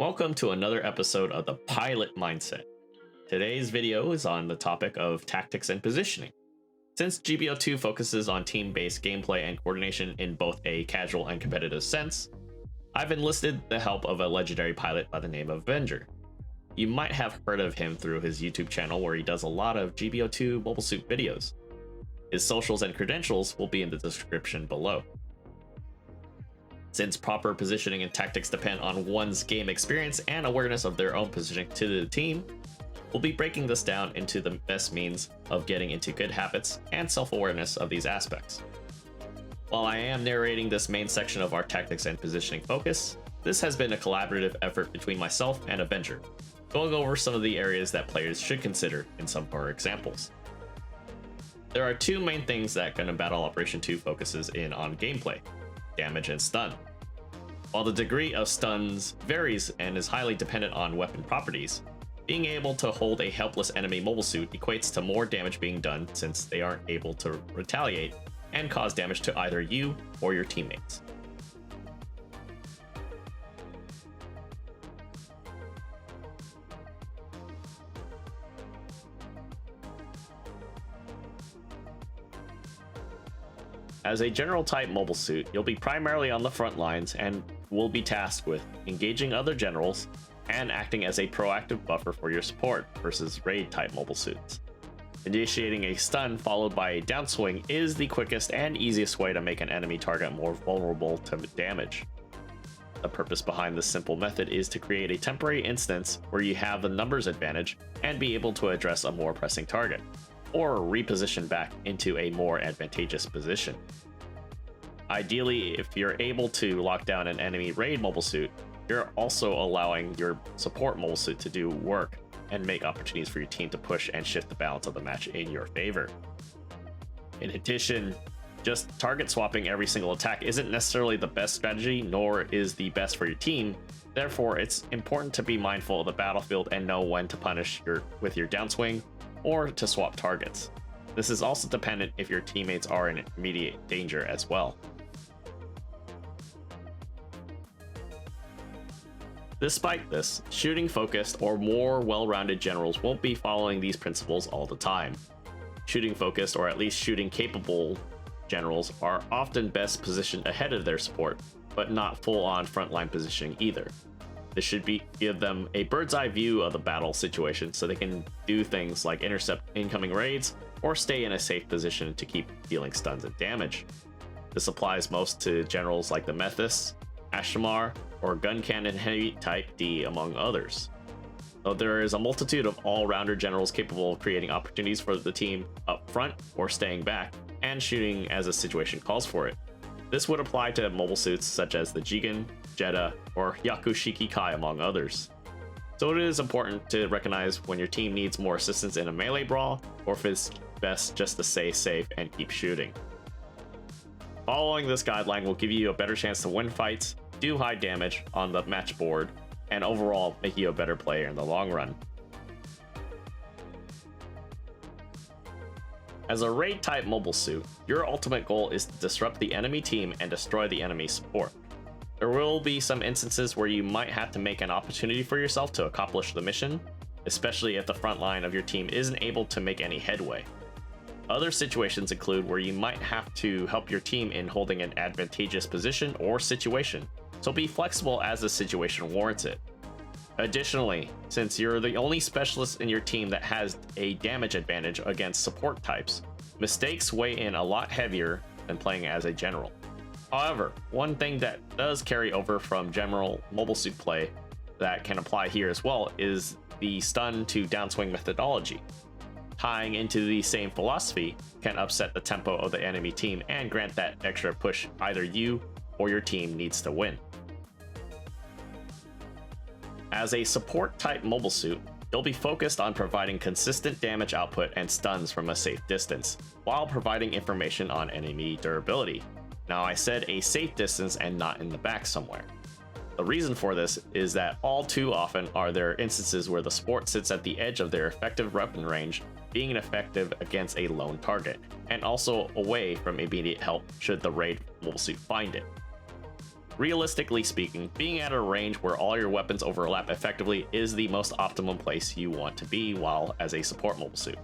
Welcome to another episode of the Pilot Mindset. Today's video is on the topic of tactics and positioning. Since GBO2 focuses on team-based gameplay and coordination in both a casual and competitive sense, I've enlisted the help of a legendary pilot by the name of Avenger. You might have heard of him through his YouTube channel where he does a lot of GBO2 mobile suit videos. His socials and credentials will be in the description below. Since proper positioning and tactics depend on one's game experience and awareness of their own positioning to the team, we'll be breaking this down into the best means of getting into good habits and self-awareness of these aspects. While I am narrating this main section of our tactics and positioning focus, this has been a collaborative effort between myself and Avenger, going over some of the areas that players should consider in some of our examples. There are two main things that Gundam Battle Operation 2 focuses in on gameplay: damage and stun. While the degree of stuns varies and is highly dependent on weapon properties, being able to hold a helpless enemy mobile suit equates to more damage being done since they aren't able to retaliate and cause damage to either you or your teammates. As a general type mobile suit, you'll be primarily on the front lines and will be tasked with engaging other generals and acting as a proactive buffer for your support versus raid type mobile suits. Initiating a stun followed by a downswing is the quickest and easiest way to make an enemy target more vulnerable to damage. The purpose behind this simple method is to create a temporary instance where you have the numbers advantage and be able to address a more pressing target, or reposition back into a more advantageous position. Ideally, if you're able to lock down an enemy raid mobile suit, you're also allowing your support mobile suit to do work and make opportunities for your team to push and shift the balance of the match in your favor. In addition, just target swapping every single attack isn't necessarily the best strategy, nor is the best for your team. Therefore, it's important to be mindful of the battlefield and know when to punish with your downswing or to swap targets. This is also dependent if your teammates are in immediate danger as well. Despite this, shooting focused or more well-rounded generals won't be following these principles all the time. Shooting focused or at least shooting capable generals are often best positioned ahead of their support, but not full-on frontline positioning either. This should give them a bird's eye view of the battle situation so they can do things like intercept incoming raids or stay in a safe position to keep dealing stuns and damage. This applies most to generals like the Methis, Ashamar, or Gun Cannon Heavy Type D, among others. Though there is a multitude of all-rounder generals capable of creating opportunities for the team up front or staying back and shooting as a situation calls for it. This would apply to mobile suits such as the Jigen, Jeddah, or Yakushiki Kai, among others. So it is important to recognize when your team needs more assistance in a melee brawl, or if it's best just to stay safe and keep shooting. Following this guideline will give you a better chance to win fights, do high damage on the match board, and overall make you a better player in the long run. As a raid type mobile suit, your ultimate goal is to disrupt the enemy team and destroy the enemy support. There will be some instances where you might have to make an opportunity for yourself to accomplish the mission, especially if the front line of your team isn't able to make any headway. Other situations include where you might have to help your team in holding an advantageous position or situation, so be flexible as the situation warrants it. Additionally, since you're the only specialist in your team that has a damage advantage against support types, mistakes weigh in a lot heavier than playing as a general. However, one thing that does carry over from general mobile suit play that can apply here as well is the stun to downswing methodology. Tying into the same philosophy can upset the tempo of the enemy team and grant that extra push either you or your team needs to win. As a support type mobile suit, you'll be focused on providing consistent damage output and stuns from a safe distance, while providing information on enemy durability. Now, I said a safe distance and not in the back somewhere. The reason for this is that all too often are there instances where the support sits at the edge of their effective weapon range, being effective against a lone target, and also away from immediate help should the raid mobile suit find it. Realistically speaking, being at a range where all your weapons overlap effectively is the most optimum place you want to be while as a support mobile suit.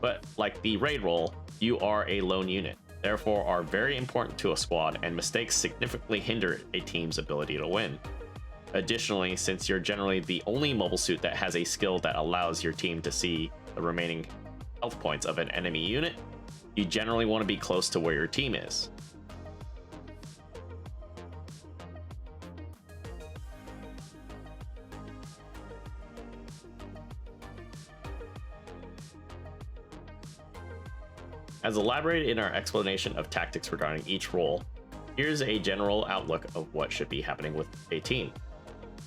But like the raid role, you are a lone unit, therefore are very important to a squad, and mistakes significantly hinder a team's ability to win. Additionally, since you're generally the only mobile suit that has a skill that allows your team to see the remaining health points of an enemy unit, you generally want to be close to where your team is. As elaborated in our explanation of tactics regarding each role, here's a general outlook of what should be happening with a team.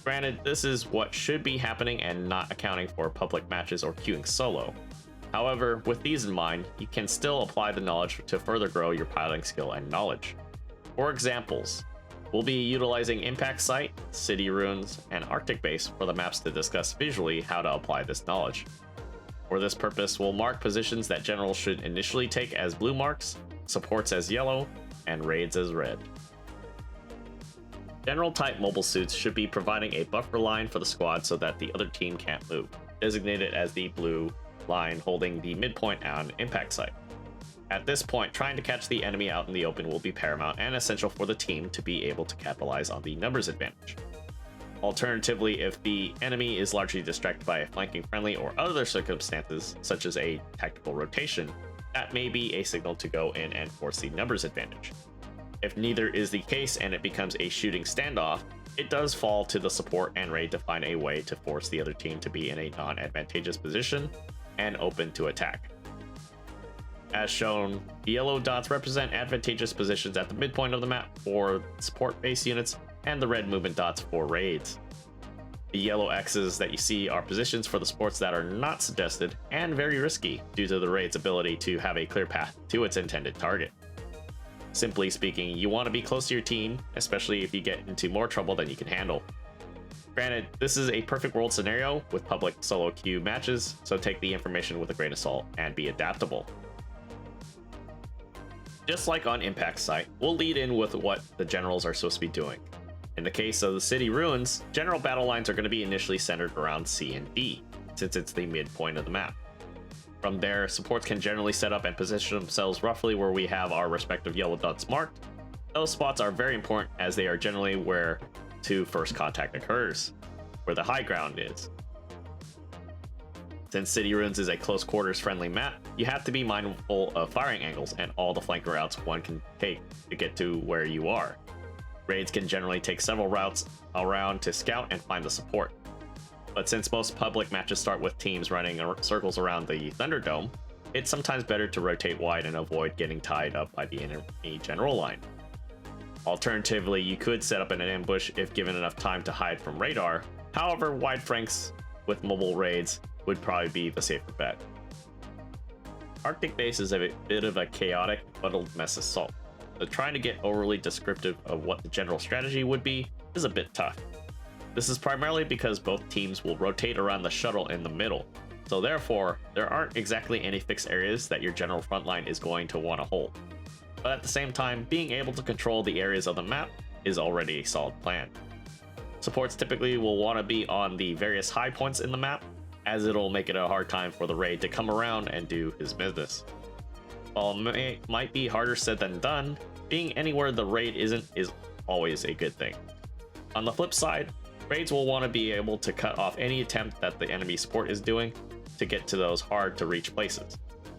Granted, this is what should be happening and not accounting for public matches or queuing solo. However, with these in mind, you can still apply the knowledge to further grow your piloting skill and knowledge. For examples, we'll be utilizing Impact Site, City Ruins, and Arctic Base for the maps to discuss visually how to apply this knowledge. For this purpose, we'll mark positions that generals should initially take as blue marks, supports as yellow, and raids as red. General type mobile suits should be providing a buffer line for the squad so that the other team can't move, designated as the blue line holding the midpoint on Impact Site. At this point, trying to catch the enemy out in the open will be paramount and essential for the team to be able to capitalize on the numbers advantage. Alternatively, if the enemy is largely distracted by a flanking friendly or other circumstances, such as a tactical rotation, that may be a signal to go in and force the numbers advantage. If neither is the case and it becomes a shooting standoff, it does fall to the support and raid to find a way to force the other team to be in a non-advantageous position and open to attack. As shown, the yellow dots represent advantageous positions at the midpoint of the map for support base units, and the red movement dots for raids. The yellow X's that you see are positions for the supports that are not suggested and very risky due to the raid's ability to have a clear path to its intended target. Simply speaking, you want to be close to your team, especially if you get into more trouble than you can handle. Granted, this is a perfect world scenario with public solo queue matches, so take the information with a grain of salt and be adaptable. Just like on Impact Site, we'll lead in with what the generals are supposed to be doing. In the case of the City Ruins, general battle lines are going to be initially centered around C and D, since it's the midpoint of the map. From there, supports can generally set up and position themselves roughly where we have our respective yellow dots marked. Those spots are very important as they are generally where first contact occurs, where the high ground is. Since City Ruins is a close quarters friendly map, you have to be mindful of firing angles and all the flank routes one can take to get to where you are. Raids can generally take several routes around to scout and find the support. But since most public matches start with teams running circles around the Thunderdome, it's sometimes better to rotate wide and avoid getting tied up by the enemy general line. Alternatively, you could set up an ambush if given enough time to hide from radar. However, wide flanks with mobile raids would probably be the safer bet. Arctic Base is a bit of a chaotic, muddled mess of salt, so trying to get overly descriptive of what the general strategy would be is a bit tough. This is primarily because both teams will rotate around the shuttle in the middle, so therefore, there aren't exactly any fixed areas that your general frontline is going to want to hold. But at the same time, being able to control the areas of the map is already a solid plan. Supports typically will want to be on the various high points in the map, as it'll make it a hard time for the raid to come around and do his business. While it might be harder said than done, being anywhere the raid isn't is always a good thing. On the flip side, raids will want to be able to cut off any attempt that the enemy support is doing to get to those hard to reach places.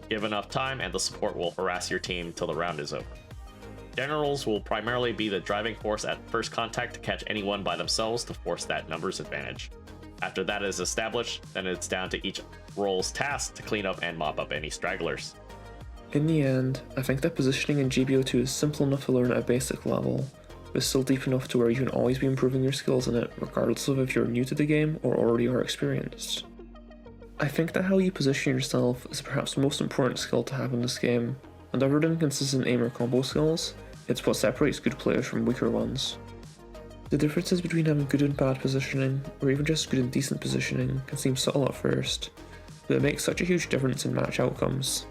Give enough time and the support will harass your team till the round is over. Generals will primarily be the driving force at first contact to catch anyone by themselves to force that numbers advantage. After that is established, then it's down to each role's task to clean up and mop up any stragglers. In the end, I think that positioning in GBO2 is simple enough to learn at a basic level, but still deep enough to where you can always be improving your skills in it, regardless of if you're new to the game or already are experienced. I think that how you position yourself is perhaps the most important skill to have in this game, and other than consistent aim or combo skills, it's what separates good players from weaker ones. The differences between having good and bad positioning, or even just good and decent positioning, can seem subtle at first, but it makes such a huge difference in match outcomes.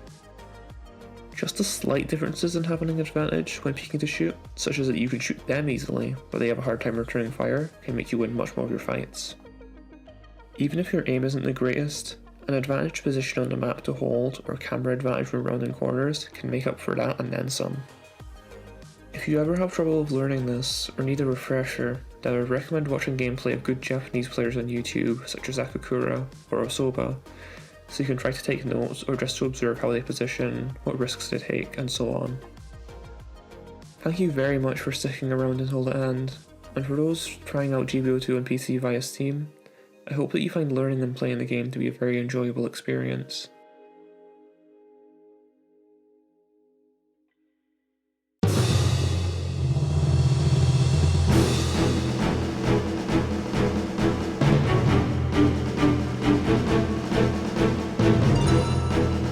Just the slight differences in having an advantage when picking to shoot, such as that you can shoot them easily, but they have a hard time returning fire, can make you win much more of your fights. Even if your aim isn't the greatest, an advantaged position on the map to hold, or camera advantage when rounding corners, can make up for that and then some. If you ever have trouble with learning this, or need a refresher, then I would recommend watching gameplay of good Japanese players on YouTube, such as Akakura or Osoba, so you can try to take notes or just to observe how they position, what risks they take, and so on. Thank you very much for sticking around until the end, and for those trying out GBO2 on PC via Steam, I hope that you find learning and playing the game to be a very enjoyable experience.